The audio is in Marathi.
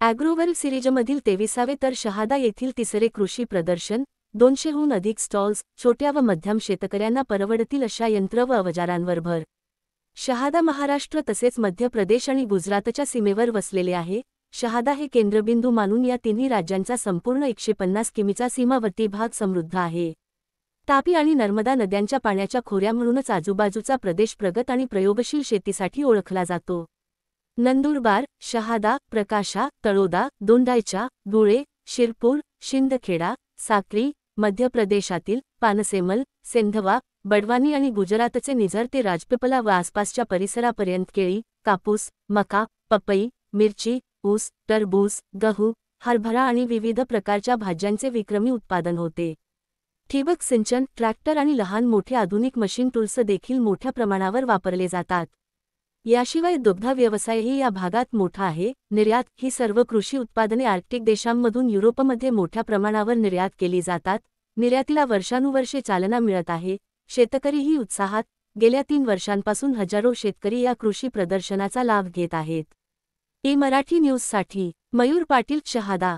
ॲग्रोवर्ल्ड सिरीजमधील 23वे तर शहादा येथील तिसरे कृषी प्रदर्शन, 200हून अधिक स्टॉल्स, छोट्या व मध्यम शेतकऱ्यांना परवडतील अशा यंत्र व अवजारांवर भर. शहादा महाराष्ट्र तसेच मध्य प्रदेश आणि गुजरातच्या सीमेवर वसलेले आहे. शहादा हे केंद्रबिंदू मानून या तिन्ही राज्यांचा संपूर्ण 150 किमीचा सीमावर्ती भाग समृद्ध आहे. तापी आणि नर्मदा नद्यांच्या पाण्याच्या खोऱ्या म्हणूनच आजूबाजूचा प्रदेश प्रगत आणि प्रयोगशील शेतीसाठी ओळखला जातो. नंदुरबार, शहादा, प्रकाशा, तळोदा, दोंडाईचा, धुळे, शिरपूर, शिंदखेडा, साक्री, मध्य प्रदेशातील पानसेमल, सेंधवा, बडवानी आणि गुजरातचे निझर ते राजपिपला व आसपासच्या परिसरापर्यंत केळी, कापूस, मका, पपई, मिरची, ऊस, टरबूज, गहू, हरभरा आणि विविध प्रकारच्या भाज्यांचे विक्रमी उत्पादन होते. ठिबक सिंचन, ट्रॅक्टर आणि लहान मोठे आधुनिक मशीन टूल्स देखील मोठ्या प्रमाणावर वापरले जातात. याशिवाय दुग्ध व्यवसायही या भागात मोठा आहे. निर्यात ही सर्व कृषी उत्पादने आर्क्टिक देशांमधून युरोपमध्ये मोठ्या प्रमाणावर निर्यात केली जातात. निर्यातीला वर्षानुवर्षे चालना मिळत आहे. शेतकरीही उत्साहात. गेल्या 3 वर्षांपासून हजारो शेतकरी या कृषी प्रदर्शनाचा लाभ घेत आहेत. मराठी न्यूजसाठी मयूर पाटील, शहादा.